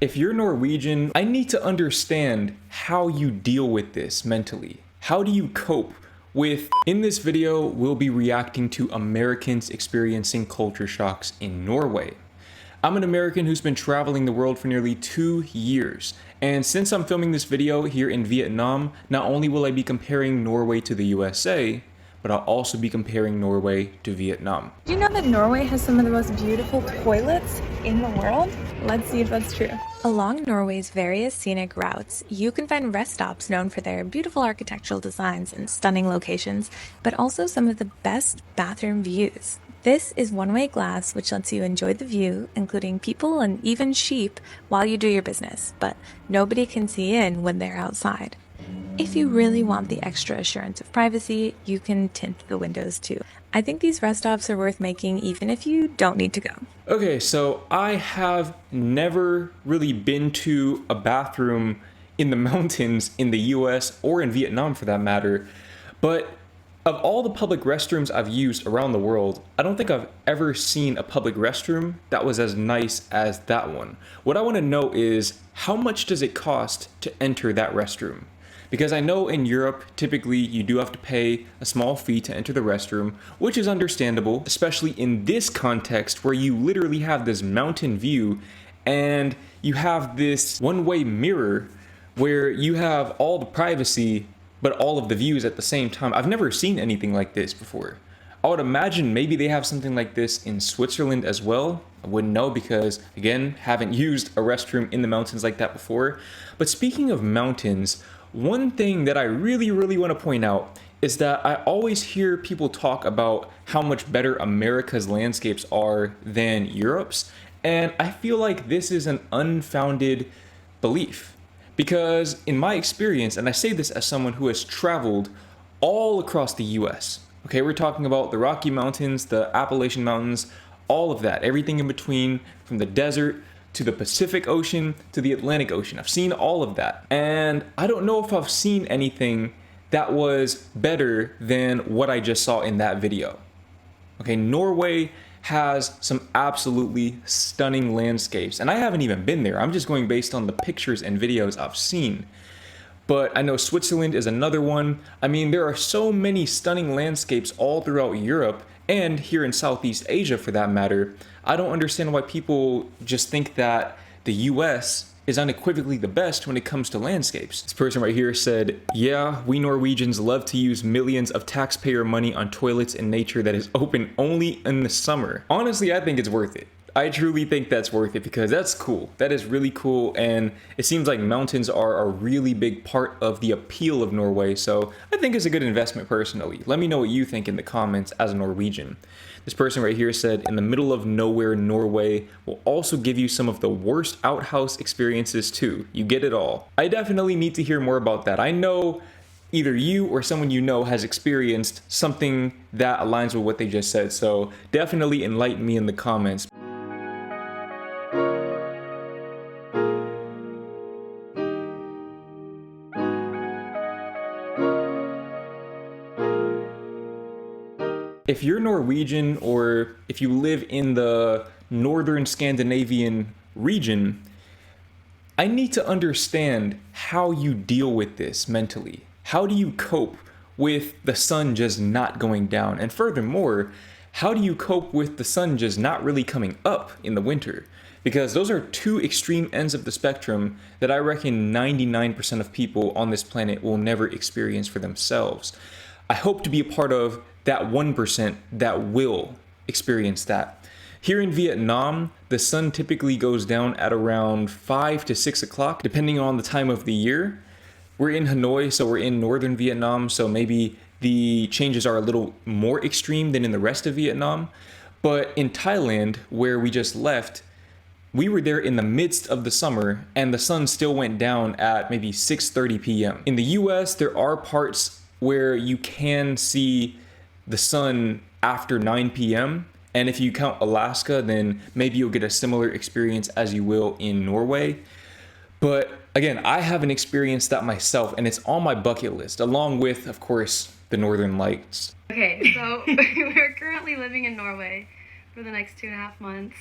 If you're Norwegian, I need to understand how you deal with this mentally. How do you cope with... In this video, we'll be reacting to Americans experiencing culture shocks in Norway. I'm an American who's been traveling the world for nearly 2 years. And since I'm filming this video here in Vietnam, not only will I be comparing Norway to the USA, but I'll also be comparing Norway to Vietnam. Do you know that Norway has some of the most beautiful toilets in the world? Let's see if that's true. Along Norway's various scenic routes, you can find rest stops known for their beautiful architectural designs and stunning locations, but also some of the best bathroom views. This is one-way glass, which lets you enjoy the view, including people and even sheep, while you do your business, but nobody can see in when they're outside. If you really want the extra assurance of privacy, you can tint the windows too. I think these rest stops are worth making even if you don't need to go. Okay, so I have never really been to a bathroom in the mountains in the US or in Vietnam for that matter, but of all the public restrooms I've used around the world, I don't think I've ever seen a public restroom that was as nice as that one. What I want to know is, how much does it cost to enter that restroom? Because I know in Europe, typically you do have to pay a small fee to enter the restroom, which is understandable, especially in this context where you literally have this mountain view and you have this one-way mirror where you have all the privacy but all of the views at the same time. I've never seen anything like this before. I would imagine maybe they have something like this in Switzerland as well. I wouldn't know because, again, haven't used a restroom in the mountains like that before. But speaking of mountains, one thing that I really want to point out is that I always hear people talk about how much better America's landscapes are than Europe's, and I feel like this is an unfounded belief. Because in my experience, and I say this as someone who has traveled all across the US, okay, we're talking about the Rocky Mountains, the Appalachian Mountains, all of that, everything in between, from the desert to the Pacific Ocean to the Atlantic Ocean. I've seen all of that. And I don't know if I've seen anything that was better than what I just saw in that video. Okay, Norway has some absolutely stunning landscapes. And I haven't even been there. I'm just going based on the pictures and videos I've seen. But I know Switzerland is another one. I mean, there are so many stunning landscapes all throughout Europe and here in Southeast Asia for that matter. I don't understand why people just think that the US is unequivocally the best when it comes to landscapes. This person right here said, yeah, we Norwegians love to use millions of taxpayer money on toilets in nature that is open only in the summer. Honestly, I think it's worth it. I truly think that's worth it because that's cool. That is really cool, and it seems like mountains are a really big part of the appeal of Norway, so I think it's a good investment personally. Let me know what you think in the comments as a Norwegian. This person right here said, in the middle of nowhere, Norway will also give you some of the worst outhouse experiences too. You get it all. I definitely need to hear more about that. I know either you or someone you know has experienced something that aligns with what they just said, so definitely enlighten me in the comments. If you're Norwegian or if you live in the northern Scandinavian region, I need to understand how you deal with this mentally. How do you cope with the sun just not going down? And furthermore, how do you cope with the sun just not really coming up in the winter? Because those are two extreme ends of the spectrum that I reckon 99% of people on this planet will never experience for themselves. I hope to be a part of that 1% that will experience that. Here in Vietnam, the sun typically goes down at around 5 to 6 o'clock, depending on the time of the year. We're in Hanoi, so we're in northern Vietnam, so maybe the changes are a little more extreme than in the rest of Vietnam. But in Thailand, where we just left, we were there in the midst of the summer, and the sun still went down at maybe 6:30 p.m. In the US, there are parts where you can see the sun after 9 p.m. And if you count Alaska, then maybe you'll get a similar experience as you will in Norway. But again, I haven't experienced that myself, and it's on my bucket list, along with, of course, the Northern Lights. Okay, so we're currently living in Norway for the next 2.5 months,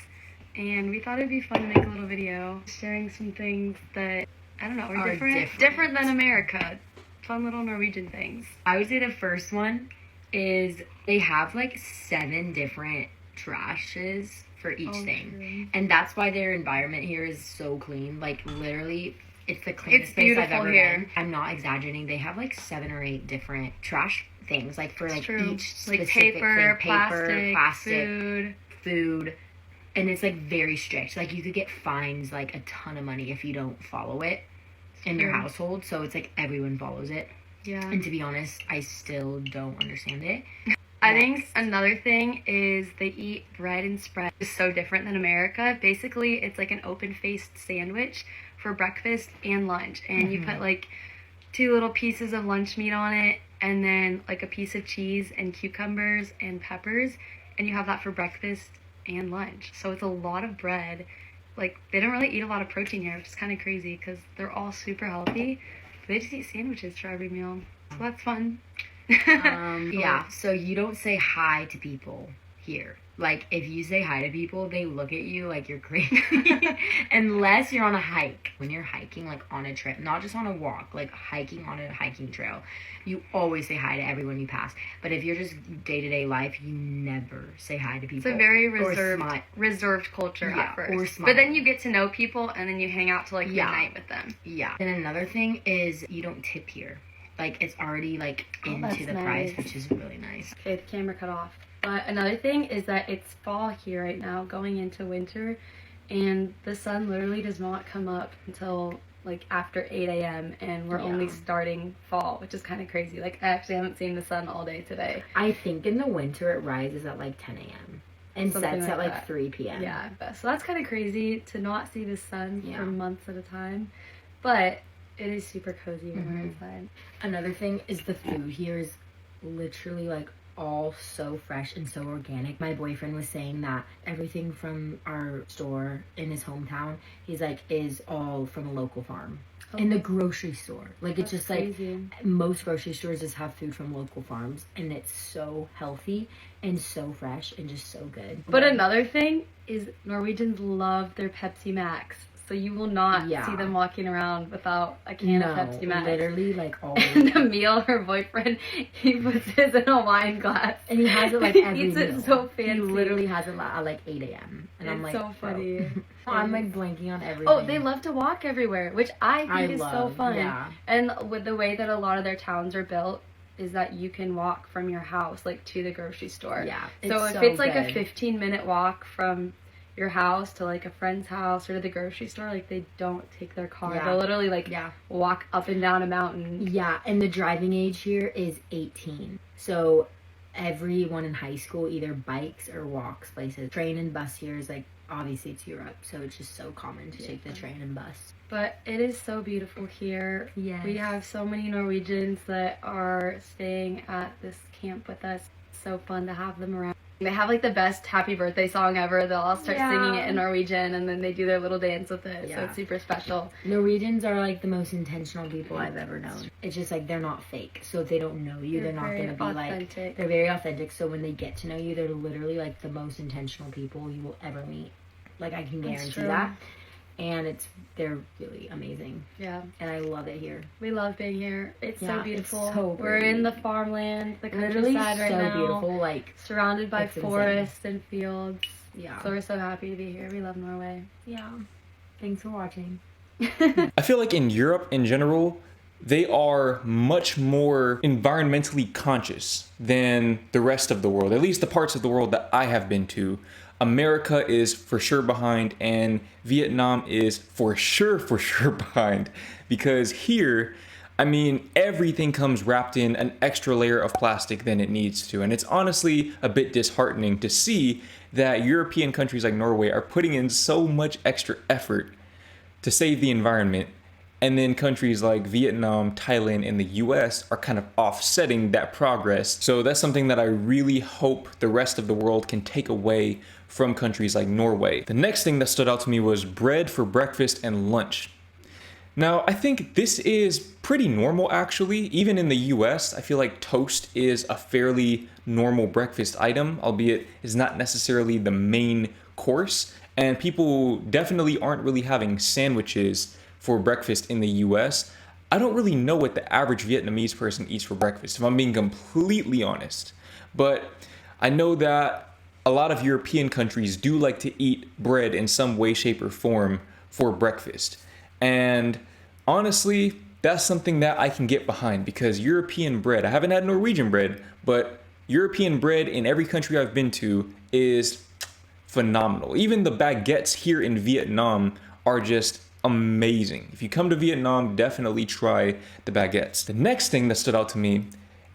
and we thought it'd be fun to make a little video sharing some things that, I don't know, are different than America. Fun little Norwegian things. I would say the first one is they have like 7 different trashes for each thing. True. And that's why their environment here is so clean. Like literally, it's the cleanest place I've ever here. been. I'm not exaggerating. They have like 7 or 8 different trash things, like for like each like specific paper, thing. plastic, food. And it's like very strict. Like you could get fines like a ton of money if you don't follow it in your household. So it's like everyone follows it. Yeah. And to be honest, I still don't understand it. I think another thing is they eat bread and spread. It's so different than America. Basically, it's like an open-faced sandwich for breakfast and lunch. And you put like 2 little pieces of lunch meat on it, and then like a piece of cheese and cucumbers and peppers. And you have that for breakfast and lunch. So it's a lot of bread. Like, they don't really eat a lot of protein here, which is kind of crazy because they're all super healthy. They just eat sandwiches for every meal. So that's fun. Yeah, so you don't say hi to people here. Like, if you say hi to people, they look at you like you're crazy. Unless you're on a hike. When you're hiking, like, on a trip, not just on a walk, like, hiking on a hiking trail, you always say hi to everyone you pass. But if you're just day-to-day life, you never say hi to people. It's a very reserved culture at first. Or smile. But then you get to know people, and then you hang out till, like, midnight with them. Yeah. And another thing is you don't tip here. Like, it's already, like, into the price, which is really nice. Okay, the camera cut off. But another thing is that it's fall here right now, going into winter, and the sun literally does not come up until like after 8 a.m. and we're only starting fall, which is kind of crazy. Like, I actually haven't seen the sun all day today. I think in the winter it rises at like 10 a.m. and sets at like 3 p.m. Yeah, so that's kind of crazy to not see the sun for months at a time, but it is super cozy when we're inside. Another thing is the food here is literally like all so fresh and so organic. My boyfriend was saying that everything from our store in his hometown, he's like, is all from a local farm. In the grocery store. Like, it's just crazy. Like, most grocery stores just have food from local farms, and it's so healthy and so fresh and just so good. But another thing is Norwegians love their Pepsi Max. So you will not see them walking around without a can of Pepsi Max. Literally, like, all And Emil, her boyfriend, he puts his in a wine glass. And he has it, like, every eats meal. It so fancy. He literally has it at, like, 8 a.m. And it's I'm like, so funny. I'm, like, blanking on everything. Oh, they love to walk everywhere, which I think is so fun. Yeah. And with the way that a lot of their towns are built, is that you can walk from your house, like, to the grocery store. Yeah. So if it's, like, a 15-minute walk from your house to like a friend's house or to the grocery store, like, they don't take their car. They'll literally like walk up and down a mountain. Yeah, and the driving age here is 18. So everyone in high school either bikes or walks places. Train and bus here is like, obviously it's Europe, so it's just so common to take the train and bus. But it is so beautiful here. Yes. We have so many Norwegians that are staying at this camp with us. It's so fun to have them around. They have like the best happy birthday song ever. They'll all start singing it in Norwegian, and then they do their little dance with it. So it's super special. Norwegians are like the most intentional people I've ever known. It's just like, they're not fake. So if they don't know you, they're not going to be authentic. like, they're very authentic. So when they get to know you, they're literally like the most intentional people you will ever meet. Like, I can guarantee that. And they're really amazing. Yeah. And I love it here. We love being here. It's so beautiful. It's so We're in the farmland, the countryside right now. So beautiful. Like, surrounded by forests and fields. Yeah. So we're so happy to be here. We love Norway. Yeah. Thanks for watching. I feel like in Europe in general, they are much more environmentally conscious than the rest of the world, at least the parts of the world that I have been to. America is for sure behind, and Vietnam is for sure behind, because here, I mean, everything comes wrapped in an extra layer of plastic than it needs to. And it's honestly a bit disheartening to see that European countries like Norway are putting in so much extra effort to save the environment, and then countries like Vietnam, Thailand, and the US are kind of offsetting that progress. So that's something that I really hope the rest of the world can take away from countries like Norway. The next thing that stood out to me was bread for breakfast and lunch. Now, I think this is pretty normal actually. Even in the US, I feel like toast is a fairly normal breakfast item, albeit is not necessarily the main course. And people definitely aren't really having sandwiches for breakfast in the US. I don't really know what the average Vietnamese person eats for breakfast, if I'm being completely honest. But I know that a lot of European countries do like to eat bread in some way, shape, or form for breakfast. And honestly, that's something that I can get behind, because European bread, I haven't had Norwegian bread, but European bread in every country I've been to is phenomenal. Even the baguettes here in Vietnam are just amazing. If you come to Vietnam, definitely try the baguettes. The next thing that stood out to me,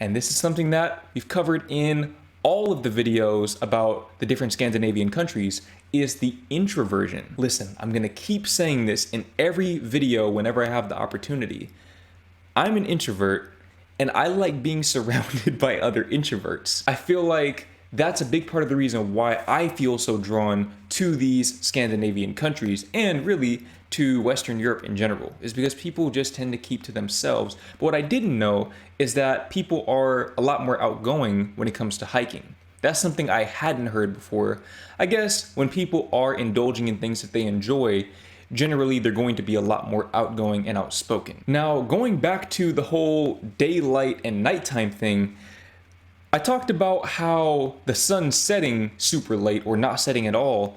and this is something that we've covered in all of the videos about the different Scandinavian countries, is the introversion. Listen, I'm gonna keep saying this in every video whenever I have the opportunity. I'm an introvert, and I like being surrounded by other introverts. I feel like that's a big part of the reason why I feel so drawn to these Scandinavian countries, and really to Western Europe in general, is because people just tend to keep to themselves. But what I didn't know is that people are a lot more outgoing when it comes to hiking. That's something I hadn't heard before. I guess when people are indulging in things that they enjoy, generally they're going to be a lot more outgoing and outspoken. Now, going back to the whole daylight and nighttime thing, I talked about how the sun setting super late or not setting at all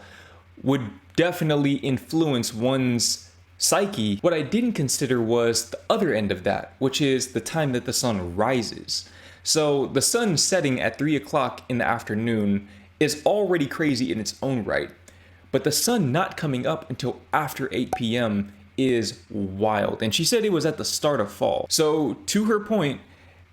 would definitely influence one's psyche. What I didn't consider was the other end of that, which is the time that the sun rises. So the sun setting at 3 o'clock in the afternoon is already crazy in its own right, but the sun not coming up until after 8 p.m. is wild. And she said it was at the start of fall. So to her point,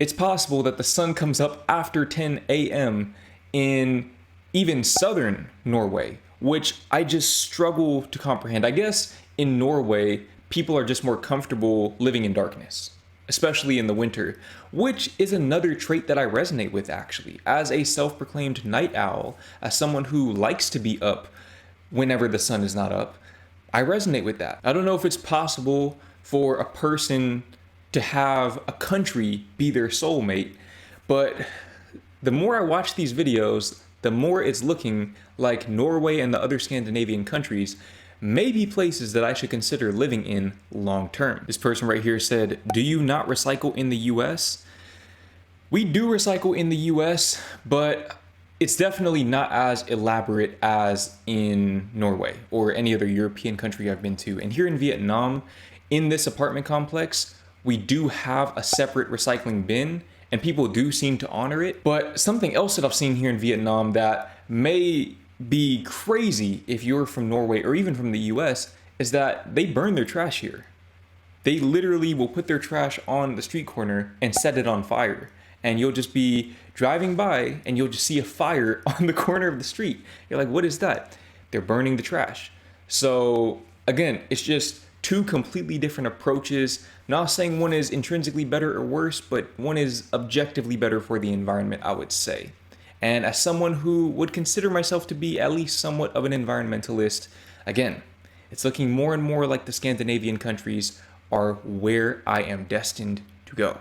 it's possible that the sun comes up after 10 a.m. in even southern Norway, which I just struggle to comprehend. I guess in Norway, people are just more comfortable living in darkness, especially in the winter, which is another trait that I resonate with actually. As a self-proclaimed night owl, as someone who likes to be up whenever the sun is not up, I resonate with that. I don't know if it's possible for a person to have a country be their soulmate, but the more I watch these videos, the more it's looking like Norway and the other Scandinavian countries may be places that I should consider living in long term. This person right here said, "Do you not recycle in the US?" We do recycle in the US, but it's definitely not as elaborate as in Norway or any other European country I've been to. And here in Vietnam, in this apartment complex, we do have a separate recycling bin, and people do seem to honor it. But something else that I've seen here in Vietnam that may be crazy if you're from Norway or even from the US is that they burn their trash here. They literally will put their trash on the street corner and set it on fire. And you'll just be driving by and you'll just see a fire on the corner of the street. You're like, what is that? They're burning the trash. So again, it's just two completely different approaches. Not saying one is intrinsically better or worse, but one is objectively better for the environment, I would say. And as someone who would consider myself to be at least somewhat of an environmentalist, again, it's looking more and more like the Scandinavian countries are where I am destined to go.